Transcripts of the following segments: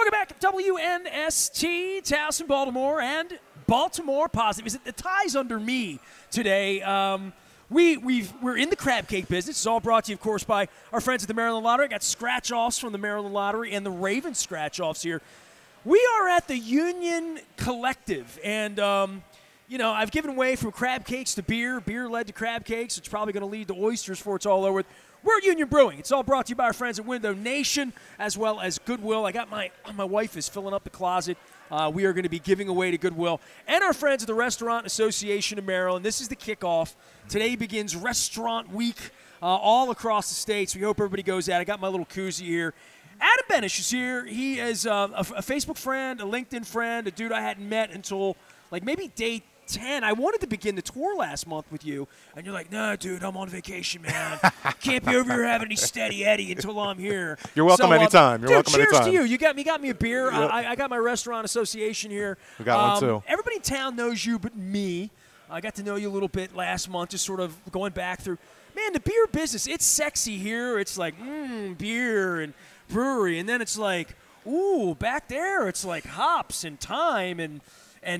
Welcome back to WNST, Towson, Baltimore, and Baltimore Positive. The tie's under me today. We're in the crab cake business. It's all brought to you, of course, by our friends at the Maryland Lottery. Got scratch-offs from the Maryland Lottery and the Ravens scratch-offs here. We are at the Union Collective, and you know, I've given away from crab cakes to beer. Beer led to crab cakes. It's probably going to lead to oysters before it's all over. We're at Union Brewing. It's all brought to you by our friends at Window Nation as well as Goodwill. I got my wife is filling up the closet. We are going to be giving away to Goodwill and our friends at the Restaurant Association of Maryland. This is the kickoff. Today begins Restaurant Week all across the states. We hope everybody goes out. I got my little koozie here. Adam Benesch is here. He is a Facebook friend, a LinkedIn friend, a dude I hadn't met until like maybe day 10. I wanted to begin the tour last month with you, and you're like, "No, dude, I'm on vacation, man. Can't be over here having any steady Eddie until I'm here." You're welcome anytime. You're welcome cheers anytime. to you. You got me a beer. Yep. I got my Restaurant Association here. We got one too. Everybody in town knows you, but me. I got to know you a little bit last month, just sort of going back through. Man, the beer business, it's sexy here. It's like beer and brewery, and then it's like, ooh, back there, it's like hops and thyme and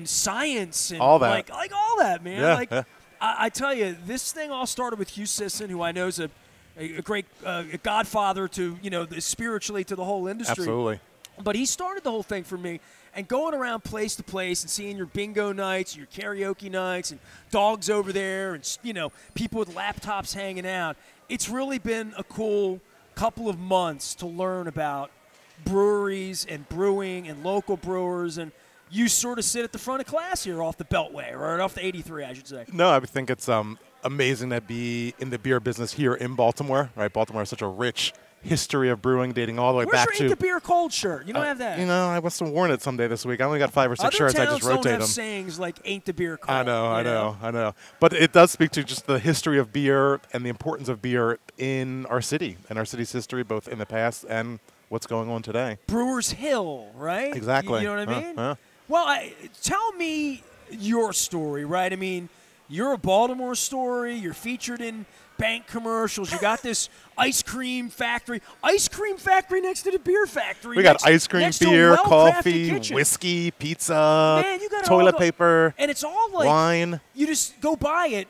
science and all that. like all that, man. Yeah, like yeah. I tell you, this thing all started with Hugh Sisson, who I know is a great godfather to, you know, spiritually to the whole industry. Absolutely. But he started the whole thing for me, and going around place to place and seeing your bingo nights, your karaoke nights, and dogs over there, and, you know, people with laptops hanging out. It's really been a cool couple of months to learn about breweries and brewing and local brewers, and you sort of sit at the front of class here off the Beltway, or off the 83, I should say. No, I think it's amazing to be in the beer business here in Baltimore. Right, Baltimore has such a rich history of brewing, dating all the way Where's back your to. Ain't the Beer Cold shirt? You don't have that. You know, I must have worn it someday this week. I only got 5 or 6 shirts. I just rotate don't have them. sayings like "Ain't the Beer Cold." I know. But it does speak to just the history of beer and the importance of beer in our city and our city's history, both in the past and what's going on today. Brewers Hill, right? Exactly. You know what I mean? Well, tell me your story, right? I mean, you're a Baltimore story. You're featured in bank commercials. You got this ice cream factory next to the beer factory. We got ice cream, beer, coffee, kitchen. whiskey, pizza, Man, you got toilet paper, and it's all like wine. You just go by it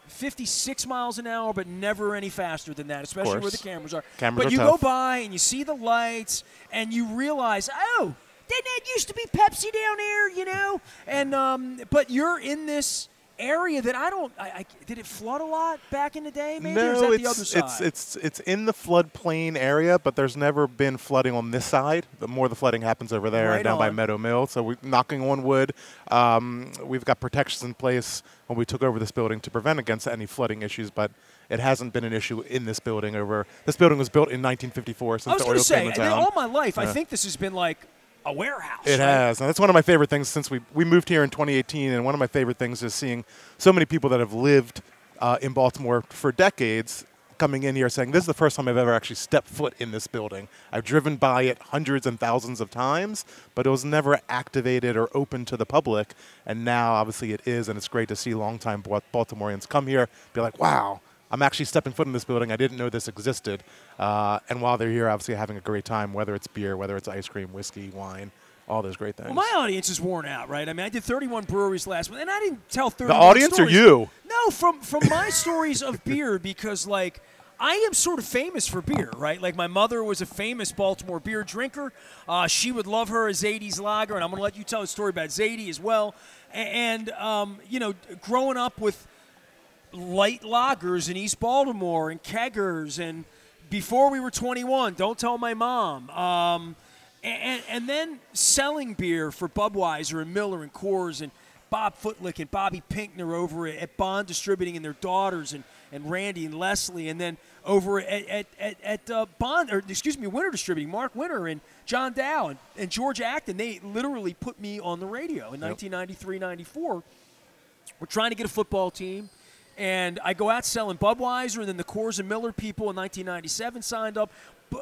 56 miles an hour, but never any faster than that, especially where the cameras are. But you go by and you see the lights and you realize, oh, didn't that used to be Pepsi down there, you know? And but you're in this area that I did it flood a lot back in the day, maybe? No, or is that the other side? it's in the floodplain area, but there's never been flooding on this side. The more the flooding happens over there and down by Meadow Mill. So we're knocking on wood. We've got protections in place when we took over this building to prevent against any flooding issues, but it hasn't been an issue in this building. This building was built in 1954 since the oil came in town. All my life, I think this has been like a warehouse. It has. And that's one of my favorite things since we moved here in 2018. And one of my favorite things is seeing so many people that have lived in Baltimore for decades coming in here saying, this is the first time I've ever actually stepped foot in this building. I've driven by it hundreds and thousands of times, but it was never activated or open to the public. And now, obviously, it is. And it's great to see longtime Baltimoreans come here, be like, wow, I'm actually stepping foot in this building. I didn't know this existed. And while they're here, obviously having a great time, whether it's beer, whether it's ice cream, whiskey, wine, all those great things. Well, my audience is worn out, right? I mean, I did 31 breweries last month, and I didn't tell 31 The audience stories. or you? No, from my stories of beer, because, like, I am sort of famous for beer, right? Like, my mother was a famous Baltimore beer drinker. She would love her a Zadie's lager, and I'm going to let you tell a story about Zadie as well. And you know, growing up with light lagers in East Baltimore and keggers, and before we were 21, don't tell my mom. And then selling beer for Budweiser and Miller and Coors and Bob Footlick and Bobby Pinkner over at Bond Distributing and their daughters and Randy and Leslie, and then over at Winter Distributing, Mark Winter and John Dow and George Acton. They literally put me on the radio in 1993-94. We're trying to get a football team. And I go out selling Budweiser, and then the Coors and Miller people in 1997 signed up,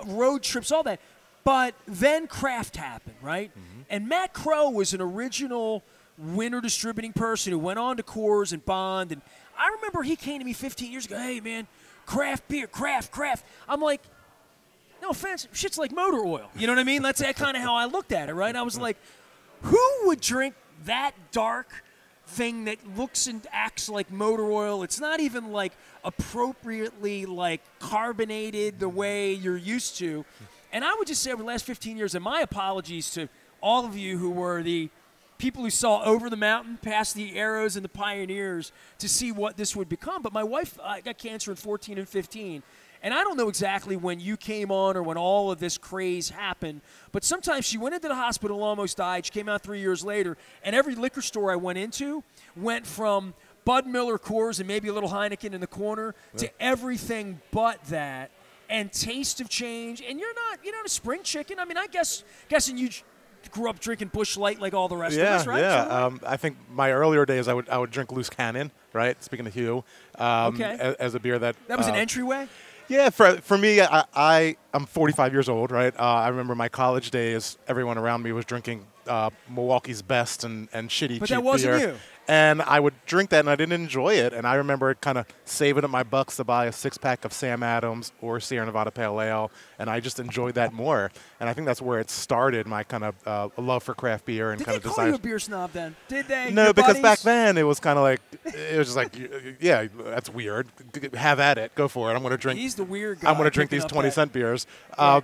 road trips, all that. But then craft happened, right? Mm-hmm. And Matt Crow was an original Winter Distributing person who went on to Coors and Bond. And I remember he came to me 15 years ago, hey, man, craft beer, craft. I'm like, no offense, shit's like motor oil. You know what I mean? That's kind of how I looked at it, right? I was like, who would drink that dark thing that looks and acts like motor oil? It's not even like appropriately like carbonated the way you're used to. And I would just say over the last 15 years, and my apologies to all of you who were the people who saw over the mountain past the Arrows and the Pioneers to see what this would become. But my wife got cancer in 14 and 15. And I don't know exactly when you came on or when all of this craze happened, but sometimes she went into the hospital, almost died. She came out 3 years later, and every liquor store I went into went from Bud Miller Coors and maybe a little Heineken in the corner to everything but that, and taste of change. And you're not a spring chicken. I mean, guessing you grew up drinking Busch Light like all the rest of us, right? Yeah, I think my earlier days I would drink Loose Cannon, right? Speaking of Hugh, as a beer that was an entryway. Yeah, for me, I'm 45 years old, right? I remember my college days. Everyone around me was drinking Milwaukee's Best and shitty but cheap that wasn't beer. you. And I would drink that, and I didn't enjoy it. And I remember kind of saving up my bucks to buy a 6-pack of Sam Adams or Sierra Nevada Pale Ale, and I just enjoyed that more. And I think that's where it started, my kind of love for craft beer and kind of desire. Did they call you a beer snob then? Did they? No, Your because buddies? back then it was kind of like, it was just like, yeah, that's weird. Have at it. Go for it. I'm going to drink. He's the weird guy. I'm going to drink these 20-cent beers. Right.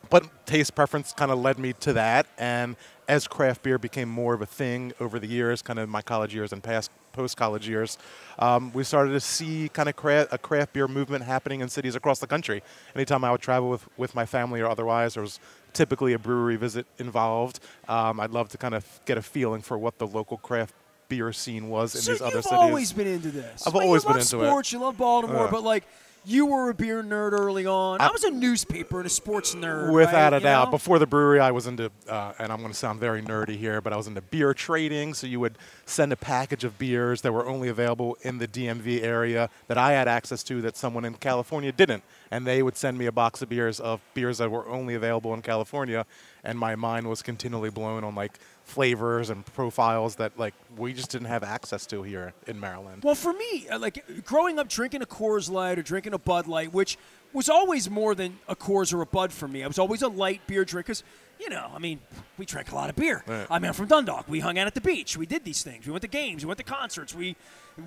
But taste preference kind of led me to that. And as craft beer became more of a thing over the years, kind of my college years and post-college years, we started to see kind of a craft beer movement happening in cities across the country. Anytime I would travel with my family or otherwise, there was typically a brewery visit involved. I'd love to kind of get a feeling for what the local craft beer scene was in these other cities. You've always been into this. I've always been into it. You love sports, you love Baltimore, but like, you were a beer nerd early on. I was a newspaper and a sports nerd. Without right? a doubt. Know? Before the brewery, I was into, and I'm going to sound very nerdy here, but I was into beer trading. So you would send a package of beers that were only available in the DMV area that I had access to that someone in California didn't. And they would send me a box of beers that were only available in California. And my mind was continually blown on like flavors and profiles that like we just didn't have access to here in Maryland. Well, for me, like growing up drinking a Coors Light or drinking a Bud Light, which was always more than a Coors or a Bud for me. I was always a light beer drinker. I mean, we drank a lot of beer. Right. I mean, I'm from Dundalk. We hung out at the beach. We did these things. We went to games. We went to concerts. We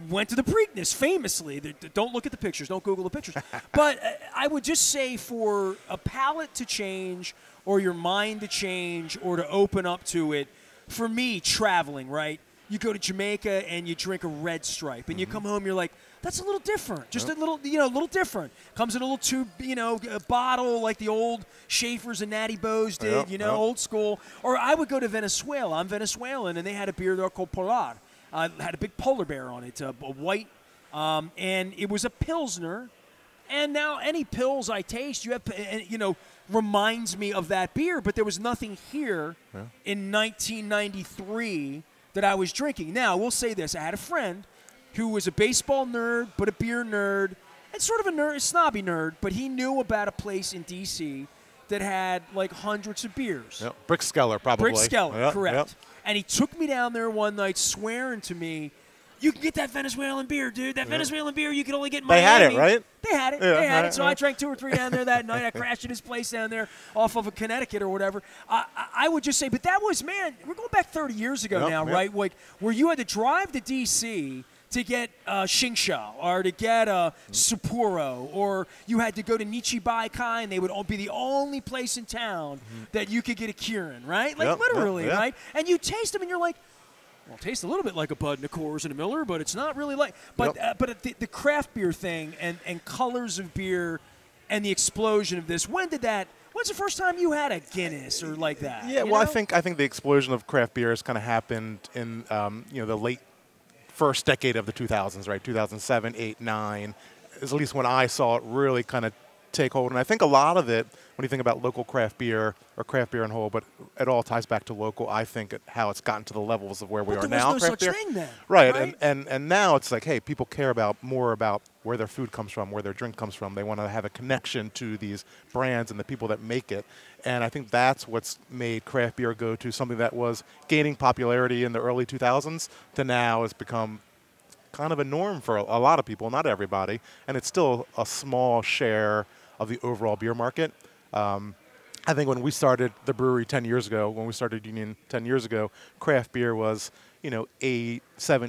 went to the Preakness, famously. Don't look at the pictures. Don't Google the pictures. But I would just say for a palate to change or your mind to change or to open up to it, for me, traveling, right? You go to Jamaica and you drink a Red Stripe, and you come home, you're like, that's a little different. Just a little, a little different. Comes in a little tube, a bottle like the old Schaefer's and Natty Bo's did, old school. Or I would go to Venezuela. I'm Venezuelan, and they had a beer there called Polar. Had a big polar bear on it, a white, and it was a Pilsner. And now any pills I taste, reminds me of that beer. But there was nothing here in 1993 that I was drinking. Now, we'll say this. I had a friend who was a baseball nerd, but a beer nerd, and sort of a snobby nerd, but he knew about a place in D.C. that had like hundreds of beers. Yep. Brickskeller, probably. Brickskeller, correct. Yep. And he took me down there one night swearing to me, you can get that Venezuelan beer, dude. That Venezuelan beer you can only get in Miami. They had it, right? They had it. Yeah, they had right, it. So I drank 2 or 3 down there that night. I crashed at his place down there off of a Connecticut or whatever. I would just say, but that was, man, we're going back 30 years ago now, right? Like, where you had to drive to D.C. to get Shingsha or to get Sapporo, or you had to go to Nichibaikai, and they would be the only place in town that you could get a Kirin, right? Like, literally, right? And you taste them, and you're like, well, it tastes a little bit like a Bud and a Coors and a Miller, but it's not really like. But the craft beer thing and colors of beer and the explosion of this. When's the first time you had a Guinness or like that? Yeah, well, I think the explosion of craft beer has kind of happened in the late first decade of the 2000s, right? 2007, 8, 9 is at least when I saw it really kind of take hold. And I think a lot of it, when you think about local craft beer or craft beer in whole, but it all ties back to local, I think, how it's gotten to the levels of where we are now. There was no such thing then. Right. And now it's like, hey, people care more about where their food comes from, where their drink comes from. They want to have a connection to these brands and the people that make it. And I think that's what's made craft beer go to something that was gaining popularity in the early 2000s to now has become kind of a norm for a lot of people, not everybody. And it's still a small share of the overall beer market. I think when we started the brewery 10 years ago, when we started Union 10 years ago, craft beer was, 7,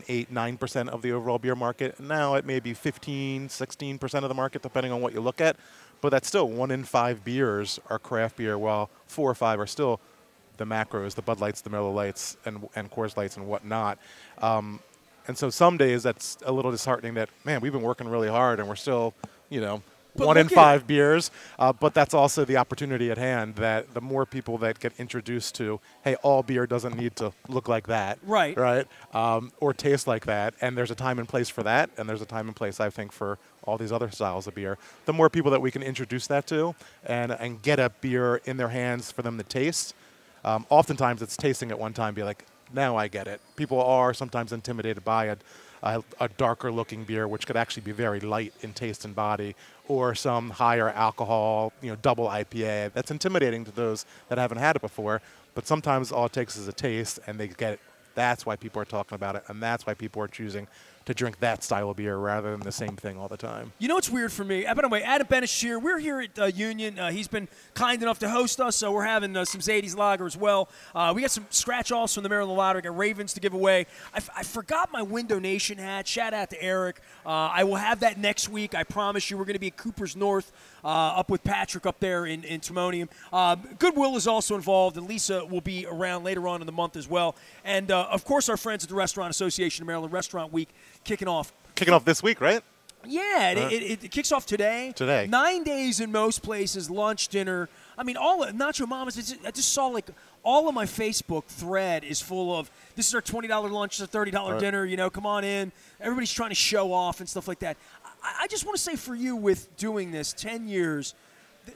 8, 9% of the overall beer market. Now it may be 15, 16% of the market, depending on what you look at. But that's still 1 in 5 beers are craft beer, while 4 or 5 are still the macros, the Bud Lights, the Miller Lights, and Coors Lights and whatnot. And so some days that's a little disheartening that, man, we've been working really hard and we're still, But 1 in look at 5 beers. But that's also the opportunity at hand that the more people that get introduced to, hey, all beer doesn't need to look like that. Right. Right? Or taste like that. And there's a time and place for that. And there's a time and place, I think, for all these other styles of beer. The more people that we can introduce that to and get a beer in their hands for them to taste, oftentimes it's tasting at one time, be like, now I get it. People are sometimes intimidated by a darker looking beer, which could actually be very light in taste and body, or some higher alcohol, double IPA. That's intimidating to those that haven't had it before. But sometimes all it takes is a taste, and they get it. That's why people are talking about it, and that's why people are choosing to drink that style of beer rather than the same thing all the time. You know what's weird for me? By the way, Adam Benesch here. We're here at Union. He's been kind enough to host us, so we're having some Zadie's Lager as well. We got some scratch-offs from the Maryland Lottery. Got Ravens to give away. I forgot my Window Nation hat. Shout out to Eric. I will have that next week. I promise you. We're going to be at Cooper's North up with Patrick up there in Timonium. Goodwill is also involved, and Lisa will be around later on in the month as well. And, of course, our friends at the Restaurant Association of Maryland Restaurant Week kicking off this week, right? Yeah, it kicks off today. 9 days in most places, lunch, dinner. I mean, all Nacho Mamas. I just saw all of my Facebook thread is full of, this is our $20 lunch, this is our $30 dinner, come on in. Everybody's trying to show off and stuff like that. I just want to say for you with doing this 10 years,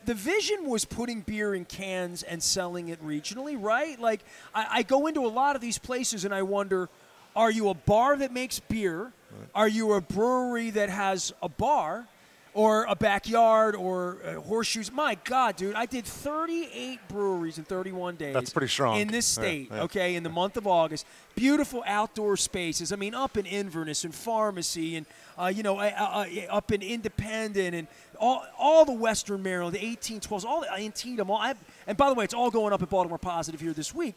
the vision was putting beer in cans and selling it regionally, right? Like, I go into a lot of these places and I wonder, are you a bar that makes beer? Right. Are you a brewery that has a bar or a backyard or horseshoes? My God, dude, I did 38 breweries in 31 days. That's pretty strong. In this state, yeah. Okay, in the month of August. Beautiful outdoor spaces. I mean, up in Inverness and Pharmacy and, up in Independent and all the Western Maryland, the 1812s, all the Antietam. And by the way, it's all going up at Baltimore Positive here this week.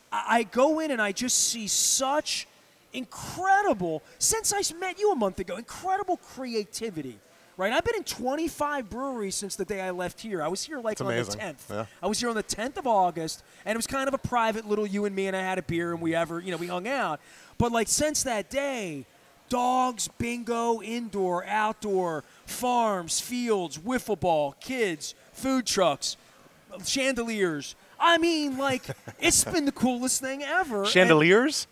I go in and I just see such incredible, since I met you a month ago, incredible creativity, right? I've been in 25 breweries since the day I left here. I was here on the 10th. Yeah. I was here on the 10th of August, and it was kind of a private little you and me, and I had a beer, and we hung out. But, since that day, dogs, bingo, indoor, outdoor, farms, fields, wiffle ball, kids, food trucks, chandeliers. I mean, it's been the coolest thing ever. Chandeliers?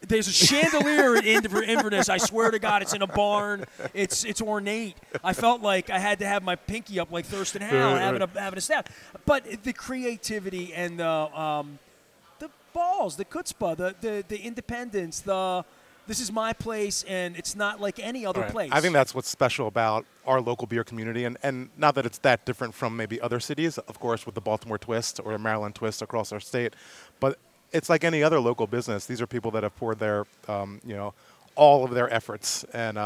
And there's a chandelier in Inverness. I swear to God, it's in a barn. It's ornate. I felt like I had to have my pinky up like Thurston Howell having a snap. But the creativity and the balls, the chutzpah, the independence, this is my place, and it's not like any other place. I think that's what's special about our local beer community, and not that it's that different from maybe other cities, of course, with the Baltimore twist or the Maryland twist across our state, but it's like any other local business. These are people that have poured their, all of their efforts and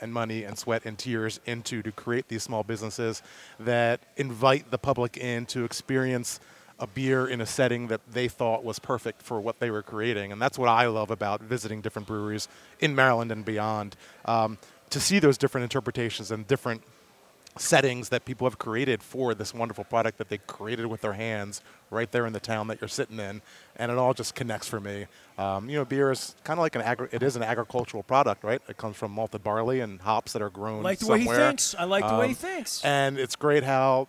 money and sweat and tears to create these small businesses that invite the public in to experience a beer in a setting that they thought was perfect for what they were creating. And that's what I love about visiting different breweries in Maryland and beyond, to see those different interpretations and different settings that people have created for this wonderful product that they created with their hands right there in the town that you're sitting in. And it all just connects for me. Beer is kind of like it is an agricultural product, right? It comes from malted barley and hops that are grown like the somewhere. way he thinks. I like the way he thinks. And it's great how,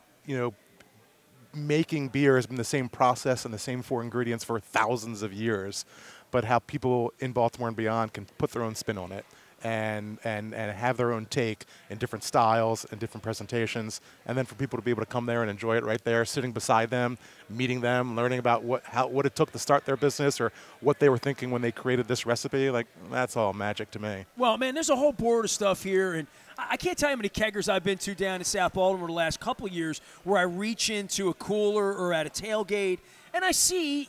making beer has been the same process and the same 4 ingredients for thousands of years, but how people in Baltimore and beyond can put their own spin on it and have their own take in different styles and different presentations, and then for people to be able to come there and enjoy it right there, sitting beside them, meeting them, learning about what it took to start their business or what they were thinking when they created this recipe. That's all magic to me. Well, man, there's a whole board of stuff here, and I can't tell you how many keggers I've been to down in South Baltimore the last couple of years where I reach into a cooler or at a tailgate and I see,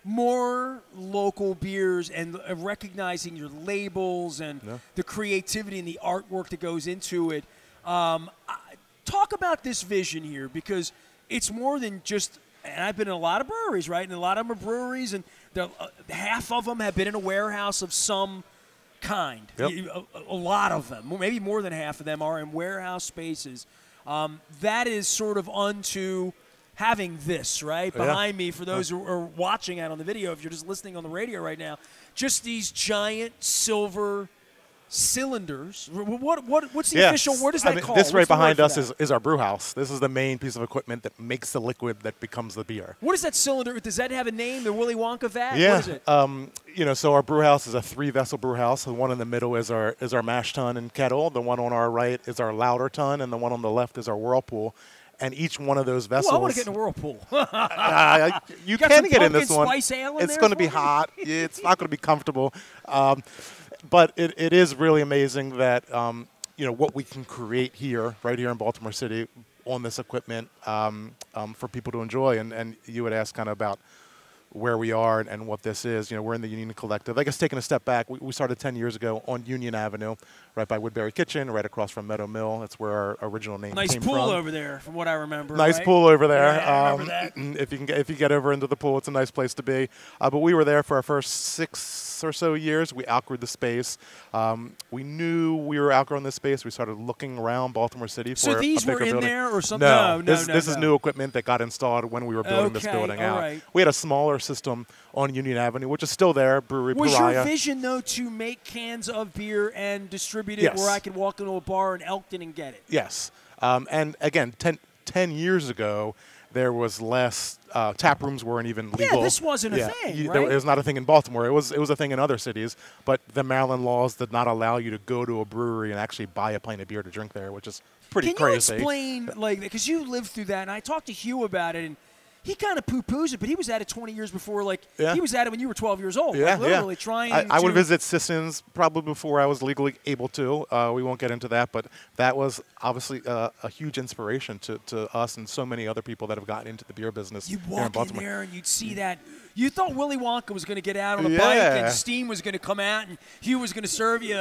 more local beers and recognizing your labels and the creativity and the artwork that goes into it. Talk about this vision here, because it's more than just. And I've been in a lot of breweries, right? And a lot of them are breweries, and half of them have been in a warehouse of some kind. Yep. A lot of them, maybe more than half of them, are in warehouse spaces. That is sort of unto having this, right, behind me, for those who are watching out on the video. If you're just listening on the radio right now, just these giant silver cylinders. What's the official? What is that called? This right behind us is our brew house. This is the main piece of equipment that makes the liquid that becomes the beer. What is that cylinder? Does that have a name? The Willy Wonka vat? Yeah. What is it? So our brew house is a 3-vessel brew house. The one in the middle is our mash tun and kettle. The one on our right is our lauter tun, and the one on the left is our whirlpool. And each one of those vessels. Ooh, I want to get in a whirlpool. You can get in this one. Spice ale in it's there going to be for me? hot. It's not going to be comfortable. But it is really amazing that what we can create here, right here in Baltimore City, on this equipment for people to enjoy. And you would ask kind of about where we are and what this is. We're in the Union Collective. I guess taking a step back, we started 10 years ago on Union Avenue, right by Woodbury Kitchen, right across from Meadow Mill. That's where our original name nice came pool from. over there, from what I remember. Nice right? pool over there. Yeah, I remember that. If you get over into the pool, it's a nice place to be. But we were there for our first 6 or so years. We outgrew the space. We knew we were outgrowing this space. We started looking around Baltimore City for So these a bigger were in building. there or something? No, No, this is new equipment that got installed when we were building this building out. Right. We had a smaller system on Union Avenue, which is still there, Brewery Was Pariah. your vision, though, to make cans of beer and distribute it Yes. where I could walk into a bar in Elkton and get it? Yes. And again, 10 years ago, there was less, tap rooms weren't even legal. Yeah, this wasn't a thing, right? It was not a thing in Baltimore. It was a thing in other cities, but the Maryland laws did not allow you to go to a brewery and actually buy a pint of beer to drink there, which is pretty crazy. Can you explain, because you lived through that, and I talked to Hugh about it, and he kind of poo-poos it, but he was at it 20 years before. He was at it when you were 12 years old. Yeah, literally trying I would visit Sisson's probably before I was legally able to. We won't get into that, but that was obviously a huge inspiration to us and so many other people that have gotten into the beer business. You'd here in walk in Baltimore. there and you'd see that. You thought Willy Wonka was going to get out on a bike and steam was going to come out and Hugh was going to serve you.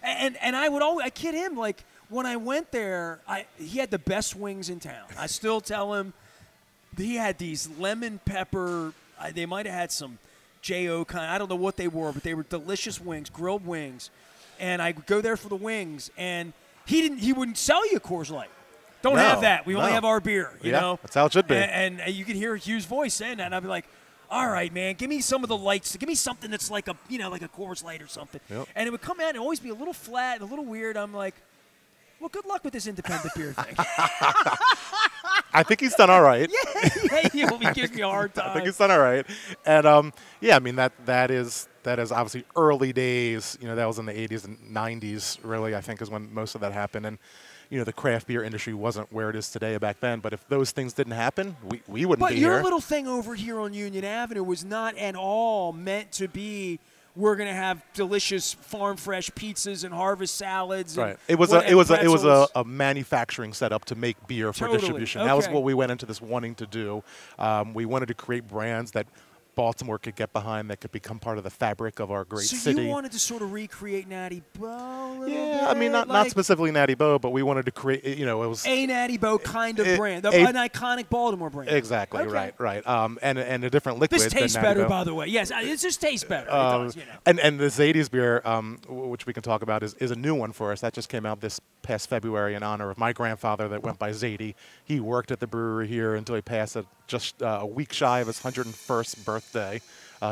And I kid him, like, when I went there, he had the best wings in town. I still tell him. He had these lemon pepper. They might have had some J.O. kind. I don't know what they were, but they were delicious wings, grilled wings. And I would go there for the wings, and he wouldn't sell you a Coors Light. Don't have that. We only have our beer. You know, that's how it should be. And you could hear Hugh's voice saying that, and I'd be like, all right, man, give me some of the lights. Give me something that's like a Coors Light or something. Yep. And it would come out and always be a little flat, a little weird. I'm like, well, good luck with this independent beer thing. I think he's done all right. Yeah, he gives me a hard time. I think he's done all right. And, that is obviously early days. That was in the 80s and 90s, really, I think, is when most of that happened. And, the craft beer industry wasn't where it is today back then. But if those things didn't happen, we wouldn't be here. But your little thing over here on Union Avenue was not at all meant to be, we're going to have delicious farm fresh pizzas and harvest salads. Right. And it was a manufacturing setup to make beer for distribution. Okay. That was what we went into this wanting to do. We wanted to create brands that Baltimore could get behind, that could become part of the fabric of our great city. So you wanted to sort of recreate Natty Bo a little bit? I mean, not specifically Natty Bo, but we wanted to create, it was a Natty Bo kind of brand, an iconic Baltimore brand. Exactly, okay. right. And a different liquid. This tastes than Natty better, Bo. by the way. Yes, it just tastes better. It does, And the Zadie's beer, which we can talk about, is a new one for us. That just came out this past February in honor of my grandfather that went by Zadie. He worked at the brewery here until he passed at just a week shy of his 101st birthday.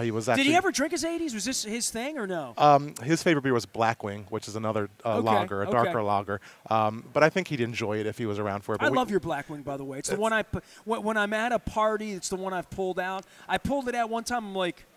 He was actually. Did he ever drink his 80s? Was this his thing or no? His favorite beer was Blackwing, which is another lager, a darker lager. But I think he'd enjoy it if he was around for it. But I love your Blackwing, by the way. It's the one when I'm at a party, it's the one I've pulled out. I pulled it out one time. I'm like,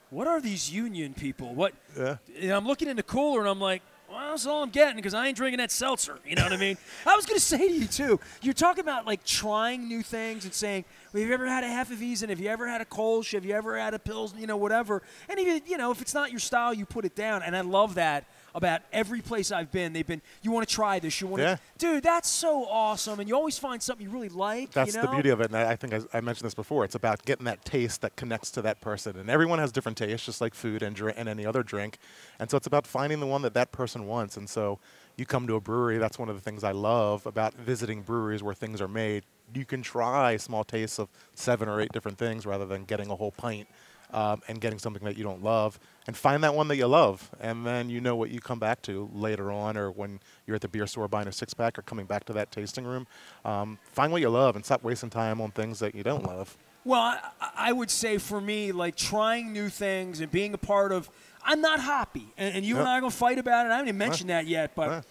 what are these Union people? What? Yeah. And I'm looking in the cooler and I'm like, well, that's all I'm getting because I ain't drinking that seltzer. You know what I mean? I was going to say to you, too, you're talking about, like, trying new things and saying, well, have you ever had a Hefeweizen? Have you ever had a Kolsch? Have you ever had a Pils? Whatever. And, even, if it's not your style, you put it down. And I love that. about every place I've been. They've been, you want to try this, you want to, Yeah. dude, that's so awesome. And you always find something you really like. That's you know? the beauty of it, and I think I mentioned this before. It's about getting that taste that connects to that person, and everyone has different tastes, just like food and any other drink. And so it's about finding the one that that person wants. And so you come to a brewery. That's one of the things I love about visiting breweries where things are made. You can try small tastes of 7 or 8 different things rather than getting a whole pint and getting something that you don't love. And find that one that you love, and then you know what you come back to later on, or when you're at the beer store buying a 6-pack or coming back to that tasting room. Find what you love and stop wasting time on things that you don't love. Well, I would say for me, like trying new things and being a part of, I'm not hoppy, and you and I are going to fight about it. I haven't even mentioned that yet, but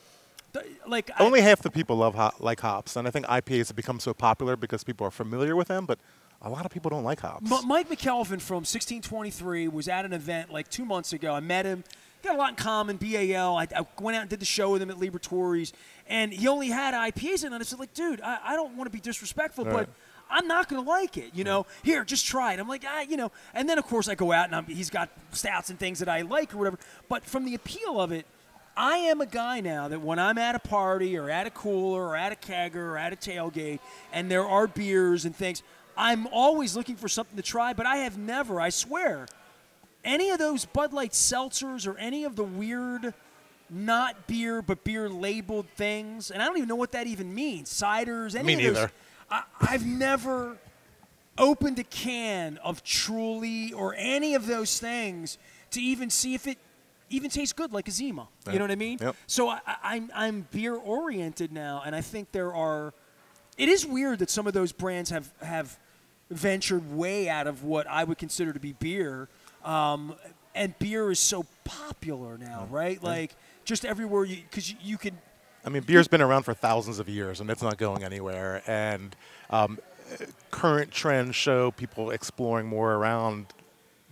like only half the people love like hops, and I think IPAs have become so popular because people are familiar with them, but a lot of people don't like hops. Mike McKelvin from 1623 was at an event like 2 months ago. I met him. Got a lot in common, BAL. I went out and did the show with him at Liberatories, and he only had IPAs in it. I said, like, dude, I don't want to be disrespectful, but I'm not going to like it, you know. Here, just try it. I'm like, you know. And then, of course, I go out, and he's got stouts and things that I like or whatever. But from the appeal of it, I am a guy now that when I'm at a party or at a cooler or at a kegger or at a tailgate and there are beers and things, I'm always looking for something to try. But I have never, I swear, any of those Bud Light seltzers or any of the weird not beer but beer labeled things, and I don't even know what that even means, ciders, any Me of those. neither. I've never opened a can of Truly or any of those things to even see if it even tastes good, like a Zima. You know what I mean? Yep. So I'm beer oriented now, and I think there are. It is weird that some of those brands have ventured way out of what I would consider to be beer, and beer is so popular now, right? Like just everywhere, because you can. I mean, beer's been around for thousands of years, and it's not going anywhere. And current trends show people exploring more around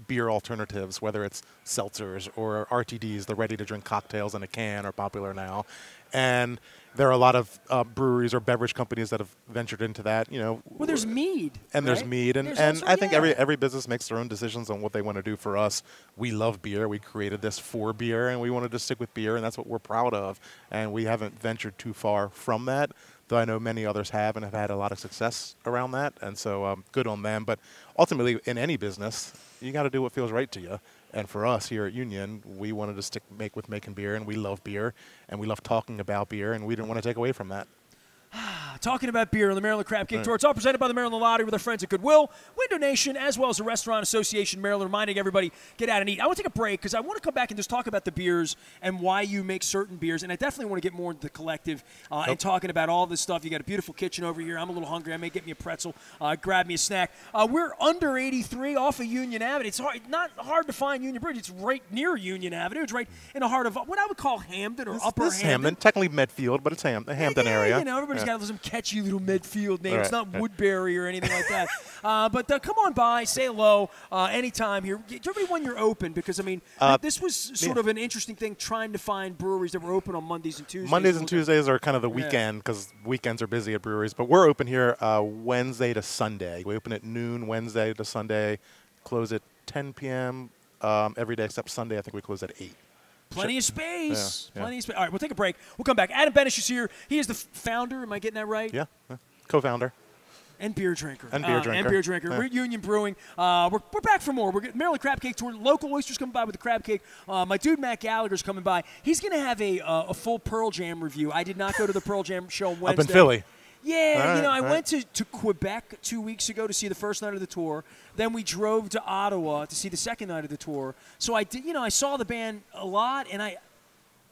beer alternatives, whether it's seltzers or RTDs, the ready-to-drink cocktails in a can are popular now. And there are a lot of breweries or beverage companies that have ventured into that. You know, well, there's mead, and right? there's mead, and Also, I think every business makes their own decisions on what they want to do. For us, we love beer. We created this for beer, and we wanted to stick with beer, and that's what we're proud of. And we haven't ventured too far from that, though I know many others have and have had a lot of success around that. And so good on them. But ultimately, in any business, you got to do what feels right to you. And for us here at Union, we wanted to stick with making beer, and we love beer, and we love talking about beer, and we didn't want to take away from that. Talking about beer on the Maryland Crab Cake Tour. It's all presented by the Maryland Lottery with our friends at Goodwill, Window Nation, as well as the Restaurant Association Maryland, reminding everybody, get out and eat. I want to take a break because I want to come back and just talk about the beers and why you make certain beers. And I definitely want to get more into the collective and talking about all this stuff. You got a beautiful kitchen over here. I'm a little hungry. I may get me a pretzel, grab me a snack. We're under 83 off of Union Avenue. It's not hard to find Union Bridge. It's right near Union Avenue. It's right in the heart of what I would call Hamden or Upper This Hamden. Technically Medfield, but it's the Hampton area. You know, everybody's got some catchy little Medfield name. Right, It's not Woodbury or anything like that. But come on by, say hello anytime here. Tell everybody when you're open, because, I mean, this was sort of an interesting thing, trying to find breweries that were open on Mondays and Tuesdays. Mondays and Tuesdays are kind of the weekend because weekends are busy at breweries. But we're open here Wednesday to Sunday. We open at noon Wednesday to Sunday, close at 10 p.m. Every day except Sunday. I think we close at 8. Plenty of space. Yeah. Plenty of space. All right, we'll take a break. We'll come back. Adam Benesch is here. He is the founder. Am I getting that right? Yeah. Co-founder. And beer drinker. And beer drinker. We're at Union Brewing. We're back for more. We're getting Maryland Crab Cake Tour. Local oysters coming by with the crab cake. My dude Matt Gallagher's coming by. He's going to have a full Pearl Jam review. I did not go to the Pearl Jam show on Wednesday. Up in Philly. Yeah, I went to Quebec 2 weeks ago to see the first night of the tour. Then we drove to Ottawa to see the second night of the tour. So I did, I saw the band a lot, and I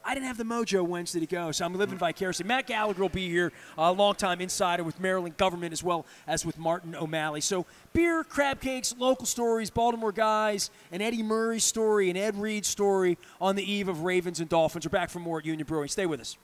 didn't have the mojo Wednesday to go, so I'm living vicariously. Matt Gallagher will be here, a longtime insider with Maryland government as well as with Martin O'Malley. So beer, crab cakes, local stories, Baltimore guys, an Eddie Murray story, an Ed Reed story on the eve of Ravens and Dolphins. We're back for more at Union Brewing. Stay with us.